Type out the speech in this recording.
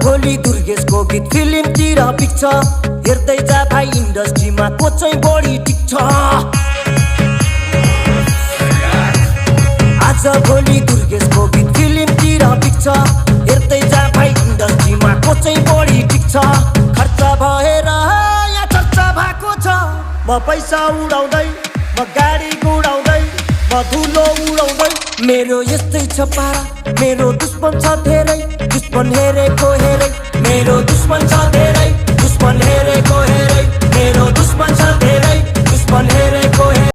भोलि दुर्गेशको गीत फिल्मतिर पिक्छ हेर्दै जा भाइ इन्डस्ट्रीमा को चाहिँ बढी टिक्छ आज भोलि दुर्गेशको गीत फिल्मतिर पिक्छ हेर्दै जा भाइ इन्डस्ट्रीमा को चाहिँ बढी टिक्छ खर्च भएर यहाँ चर्चा भएको छ म पैसा उडाउँदै म गाडी गुडाउँदै म धुलो उडाउँदै मेरो यस्तै छ पारा मेरो दुश्मन छ धेरै दुश्मन हेरेको हेरै मेरो दुश्मन छ धेरै दुश्मन हेरेको हेरै मेरो दुश्मन छ धेरै दुश्मन हेरेको हेरै